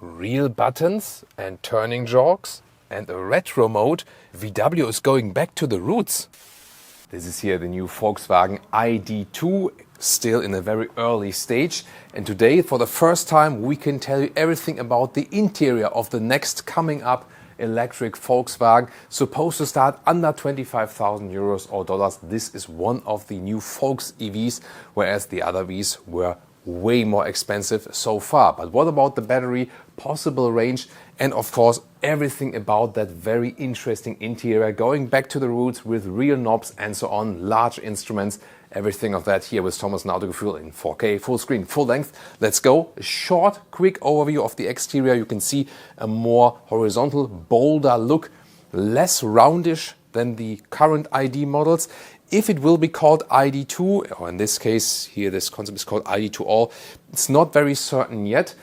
real buttons and turning jocks and a retro mode. VW is going back to the roots. This is here the new Volkswagen Id.2, still in a very early stage. And today, for the first time, we can tell you everything about the interior of the next coming up electric Volkswagen, supposed to start under 25,000 euros or dollars. This is one of the new Volks EVs, whereas the other Vs were way more expensive so far. But what about the battery, possible range, and of course everything about that very interesting interior, going back to the roots with real knobs and so on, large instruments, everything of that here with Thomas Autogefühl in 4K, full screen, full length. Let's go. A short, quick overview of the exterior. You can see a more horizontal, bolder look, less roundish than the current ID models. If it will be called Id.2, or in this case here this concept is called Id.2 All, it's not very certain yet.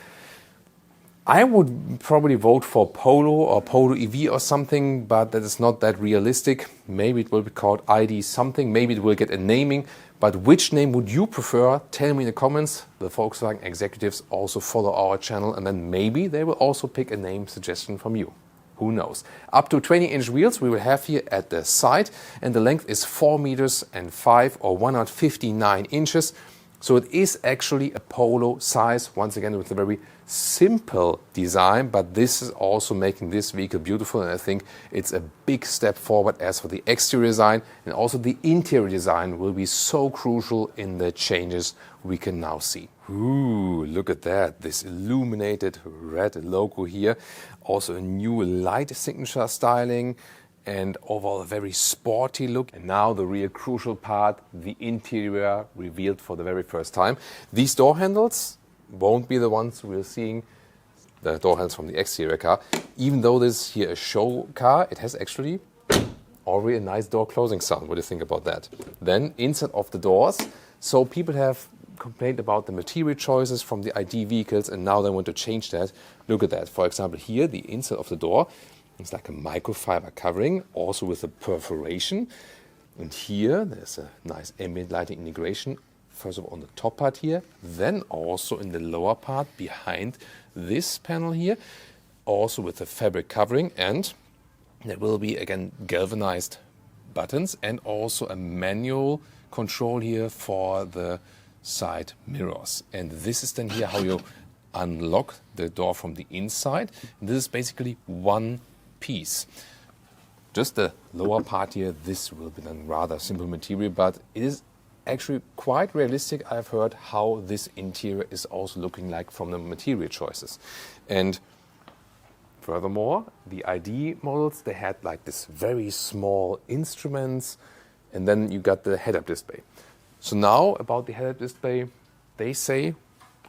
I would probably vote for Polo or Polo EV or something, but that is not that realistic. Maybe it will be called ID something, maybe it will get a naming, but which name would you prefer? Tell me in the comments. The Volkswagen executives also follow our channel, and then maybe they will also pick a name suggestion from you. Who knows? Up to 20-inch wheels we will have here at the side, and the length is 4 meters and 5 or 159 inches. So it is actually a Polo size, once again with a very simple design, but this is also making this vehicle beautiful, and I think it's a big step forward as for the exterior design, and also the interior design will be so crucial in the changes we can now see. Ooh, look at that, this illuminated red logo here, also a new light signature styling, and overall a very sporty look. And now the real crucial part, the interior revealed for the very first time. These door handles won't be the ones we're seeing, the door handles from the exterior car. Even though this is here a show car, it has actually already a nice door closing sound. What do you think about that? Then inside of the doors, so people have complained about the material choices from the ID vehicles, and now they want to change that. Look at that. For example, here the inside of the door, it's like a microfiber covering, also with a perforation. And here there's a nice ambient lighting integration. First of all on the top part here, then also in the lower part behind this panel here, also with a fabric covering, and there will be again galvanized buttons and also a manual control here for the side mirrors. And this is then here how you unlock the door from the inside. And this is basically one piece. Just the lower part here, this will be then rather simple material, but it is actually quite realistic. I've heard how this interior is also looking like from the material choices. And furthermore, the ID models, they had like this very small instruments, and then you got the head-up display. So now about the head-up display, they say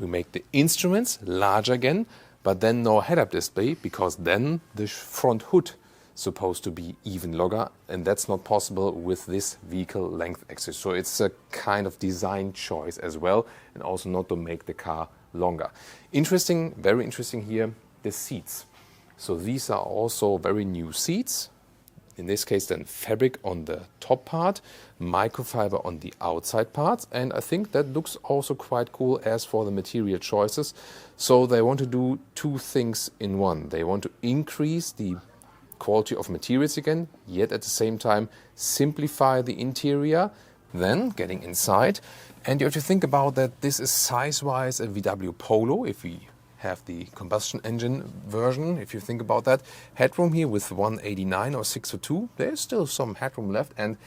we make the instruments larger again, but then no head-up display, because then the front hood supposed to be even longer, and that's not possible with this vehicle length axis. So it's a kind of design choice as well, and also not to make the car longer. Interesting, very interesting here, the seats. So these are also very new seats. In this case then fabric on the top part, microfiber on the outside parts, and I think that looks also quite cool as for the material choices. So they want to do two things in one. They want to increase the quality of materials again, yet at the same time simplify the interior. Then getting inside, and you have to think about that this is size-wise a VW Polo, if we have the combustion engine version. If you think about that, headroom here with 189 or 602, there's still some headroom left, and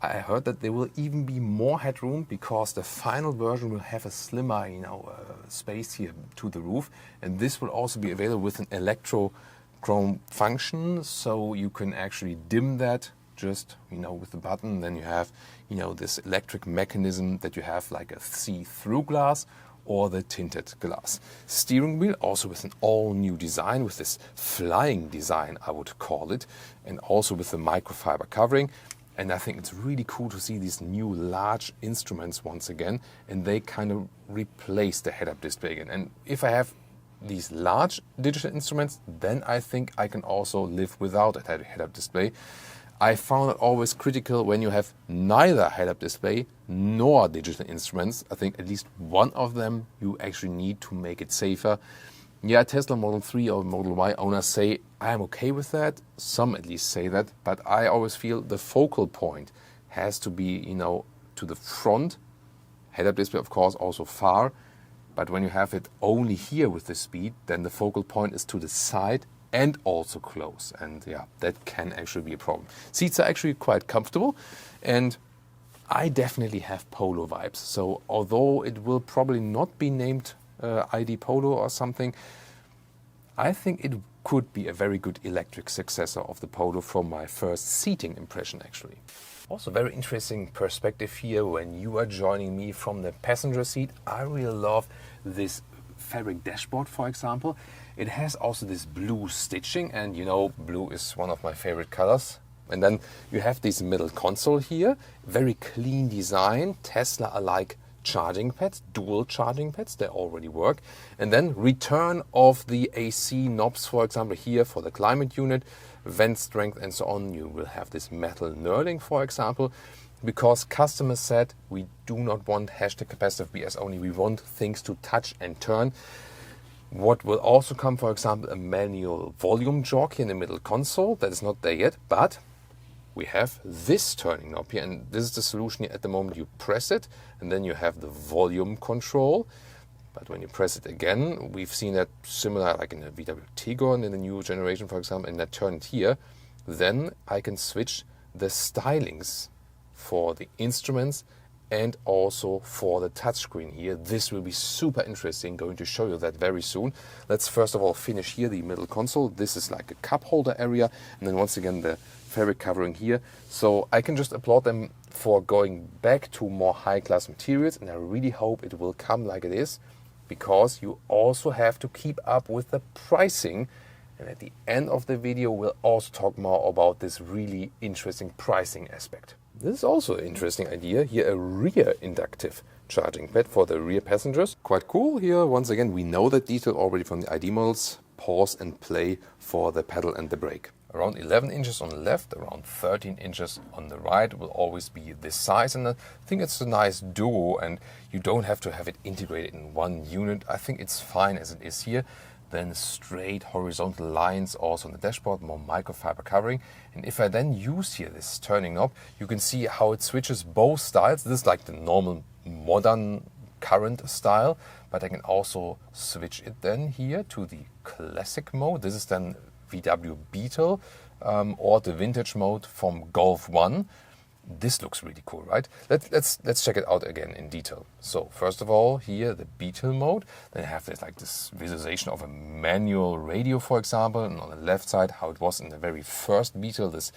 I heard that there will even be more headroom because the final version will have a slimmer, space here to the roof, and this will also be available with an electrochrome function, so you can actually dim that just with the button. Then you have this electric mechanism that you have like a see-through glass or the tinted glass. Steering wheel also with an all-new design, with this flying design I would call it, and also with the microfiber covering. And I think it's really cool to see these new large instruments once again, and they kind of replace the head-up display again. And if I have these large digital instruments, then I think I can also live without a head-up display. I found it always critical when you have neither head-up display nor digital instruments. I think at least one of them you actually need to make it safer. Yeah, Tesla Model 3 or Model Y owners say, I'm okay with that. Some at least say that. But I always feel the focal point has to be, to the front. Head-up display, of course, also far. But when you have it only here with the speed, then the focal point is to the side and also close. And yeah, that can actually be a problem. Seats are actually quite comfortable. And I definitely have Polo vibes. So although it will probably not be named ID Polo or something, I think it could be a very good electric successor of the Polo from my first seating impression, actually. Also, very interesting perspective here when you are joining me from the passenger seat. I really love this fabric dashboard, for example. It has also this blue stitching, and blue is one of my favorite colors. And then you have this middle console here, very clean design, Tesla-alike charging pads, dual charging pads, they already work. And then return of the AC knobs, for example, here for the climate unit, vent strength and so on. You will have this metal knurling, for example, because customers said we do not want hashtag capacitive BS only, we want things to touch and turn. What will also come, for example, a manual volume jog here in the middle console. That is not there yet, but we have this turning knob here, and this is the solution here. At the moment you press it, and then you have the volume control. But when you press it again, we've seen that similar like in the VW Tiguan in the new generation, for example, and I turn it here, then I can switch the stylings for the instruments and also for the touchscreen here. This will be super interesting, going to show you that very soon. Let's first of all finish here the middle console. This is like a cup holder area, and then once again the fabric covering here. So I can just applaud them for going back to more high-class materials, and I really hope it will come like it is, because you also have to keep up with the pricing. And at the end of the video, we'll also talk more about this really interesting pricing aspect. This is also an interesting idea. Here, a rear inductive charging pad for the rear passengers. Quite cool. Here, once again, we know that detail already from the ID models. Pause and play for the pedal and the brake. Around 11 inches on the left, around 13 inches on the right will always be this size. And I think it's a nice duo, and you don't have to have it integrated in one unit. I think it's fine as it is here. Then straight horizontal lines also on the dashboard, more microfiber covering. And if I then use here this turning knob, you can see how it switches both styles. This is like the normal modern current style, but I can also switch it then here to the classic mode. This is then VW Beetle or the vintage mode from Golf 1. This looks really cool, right? Let's check it out again in detail. So first of all, here the Beetle mode. Then I have this visualization of a manual radio, for example, and on the left side how it was in the very first Beetle. This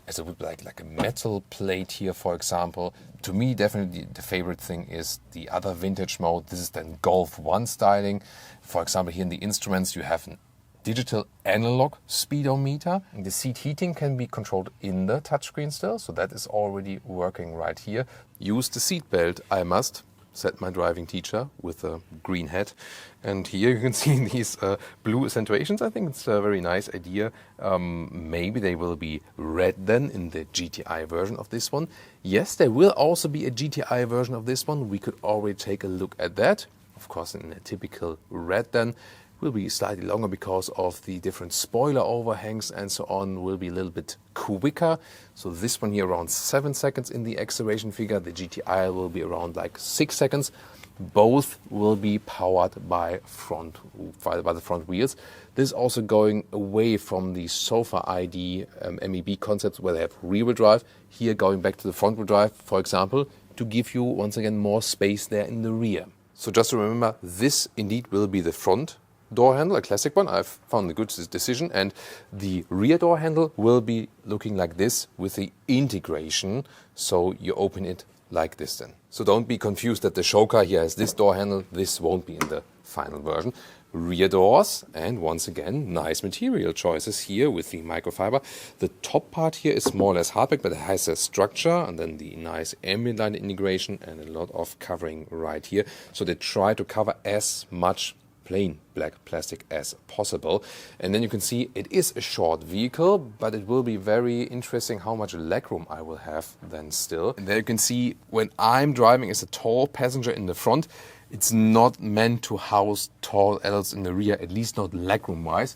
as it would be like a metal plate here, for example. To me, definitely the favorite thing is the other vintage mode. This is then Golf 1 styling. For example, here in the instruments you have an digital analog speedometer. The seat heating can be controlled in the touchscreen still, so that is already working right here. Use the seat belt, I must, said my driving teacher with a green hat. And here you can see these blue accentuations. I think it's a very nice idea. Maybe they will be red then in the GTI version of this one. Yes, there will also be a GTI version of this one. We could already take a look at that. Of course, in a typical red then. Will be slightly longer because of the different spoiler overhangs and so on, will be a little bit quicker. So this one here around 7 seconds in the acceleration figure. The GTI will be around like 6 seconds. Both will be powered by the front wheels. This is also going away from the Sofa ID MEB concepts where they have rear-wheel drive. Here going back to the front-wheel drive, for example, to give you once again more space there in the rear. So just to remember, this indeed will be the front door handle, a classic one. I've found a good decision, and the rear door handle will be looking like this with the integration, so you open it like this then. So don't be confused that the show car here has this door handle. This won't be in the final version. Rear doors, and once again nice material choices here with the microfiber. The top part here is more or less hardback, but it has a structure, and then the nice ambient light integration and a lot of covering right here. So they try to cover as much plain black plastic as possible. And then you can see it is a short vehicle, but it will be very interesting how much legroom I will have then still. And there you can see when I'm driving as a tall passenger in the front, It's not meant to house tall adults in the rear, at least not legroom-wise.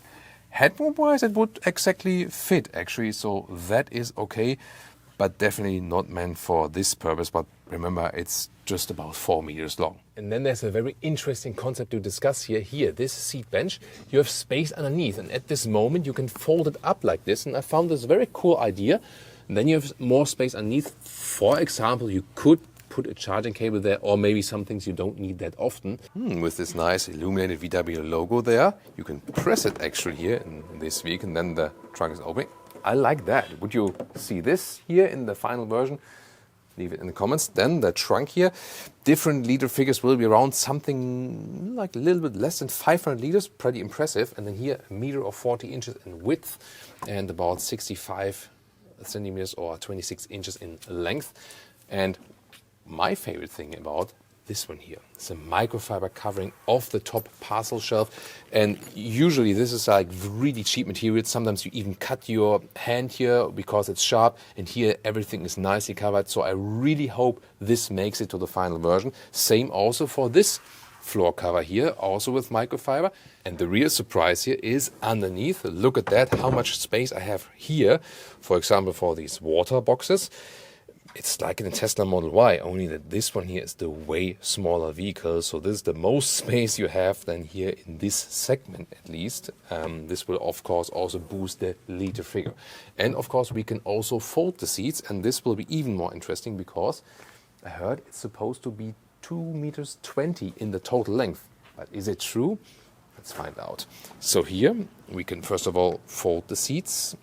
Headroom-wise, it would exactly fit, actually, so that is okay, but definitely not meant for this purpose. But remember, it's just about 4 meters long. And then there's a very interesting concept to discuss here. Here, this seat bench, you have space underneath, and at this moment you can fold it up like this, and I found this very cool idea. And then you have more space underneath. For example, you could put a charging cable there, or maybe some things you don't need that often. With this nice illuminated VW logo there, you can press it actually here in this week, and then the trunk is opening. I like that. Would you see this here in the final version? Leave it in the comments. Then the trunk here, different liter figures will be around something like a little bit less than 500 liters, pretty impressive. And then here, 1 meter or 40 inches in width and about 65 centimeters or 26 inches in length. And my favorite thing about this one here, it's a microfiber covering off the top parcel shelf, and usually this is like really cheap material. Sometimes you even cut your hand here because it's sharp, and here everything is nicely covered. So I really hope this makes it to the final version. Same also for this floor cover here, also with microfiber. And the real surprise here is underneath. Look at that, how much space I have here, for example, for these water boxes. It's like in the Tesla Model Y, only that this one here is the way smaller vehicle. So this is the most space you have then here in this segment at least. This will of course also boost the liter figure. And of course we can also fold the seats, and this will be even more interesting because I heard it's supposed to be 2 meters 20 in the total length. But is it true? Let's find out. So here we can first of all fold the seats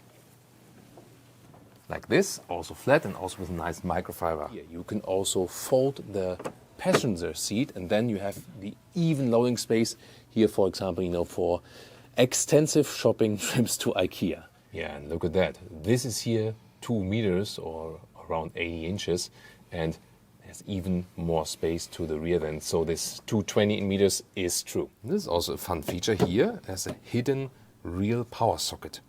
like this, also flat and also with nice microfiber. Here you can also fold the passenger seat, and then you have the even loading space here, for example, for extensive shopping trips to IKEA. Yeah, and look at that. This is here 2 meters or around 80 inches, and there's even more space to the rear then. So this 220 meters is true. This is also a fun feature here. There's a hidden real power socket.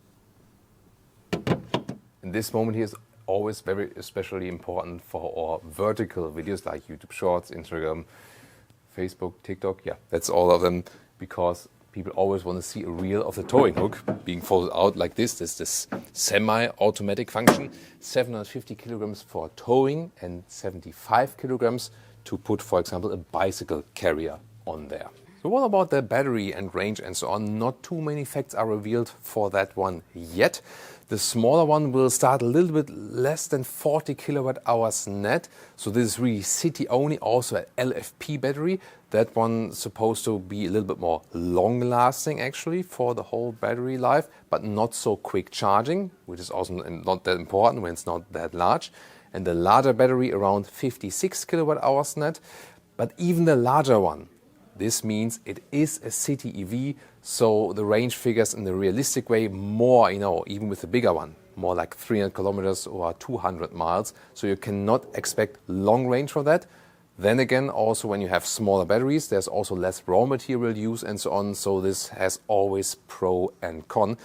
And this moment here is always very especially important for our vertical videos like YouTube Shorts, Instagram, Facebook, TikTok. Yeah, that's all of them, because people always want to see a reel of the towing hook being folded out like this. This semi-automatic function, 750 kilograms for towing and 75 kilograms to put, for example, a bicycle carrier on there. So what about the battery and range and so on? Not too many facts are revealed for that one yet. The smaller one will start a little bit less than 40 kilowatt hours net. So this is really city only, also an LFP battery. That one supposed to be a little bit more long lasting actually for the whole battery life, but not so quick charging, which is also not that important when it's not that large. And the larger battery around 56 kilowatt hours net, but even the larger one, this means it is a city EV, so the range figures in the realistic way more, even with the bigger one, more like 300 kilometers or 200 miles. So you cannot expect long range for that. Then again, also when you have smaller batteries, there's also less raw material use and so on. So this has always pro and con.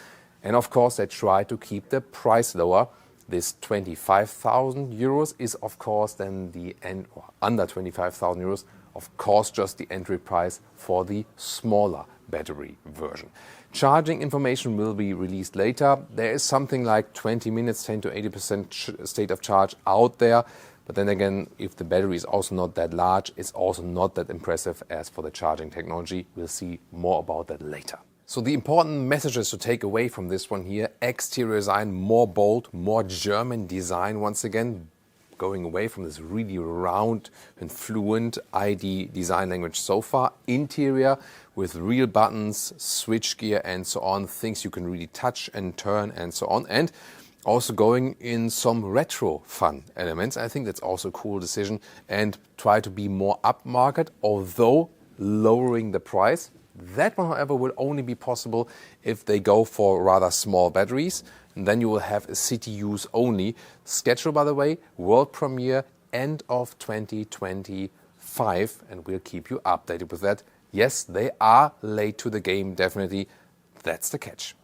And of course, they try to keep the price lower. This 25,000 euros is of course then the end, or under 25,000 euros, of course just the entry price for the smaller battery version. Charging information will be released later. There is something like 20 minutes, 10 to 80% state of charge out there. But then again, if the battery is also not that large, it's also not that impressive as for the charging technology. We'll see more about that later. So the important messages to take away from this one here: exterior design, more bold, more German design once again, going away from this really round and fluent ID design language so far. Interior with real buttons, switch gear and so on, things you can really touch and turn and so on. And also going in some retro fun elements. I think that's also a cool decision, and try to be more upmarket, although lowering the price. That one, however, will only be possible if they go for rather small batteries. And then you will have a city use only. Schedule, by the way, world premiere end of 2025, and we'll keep you updated with that. Yes, they are late to the game, definitely. That's the catch.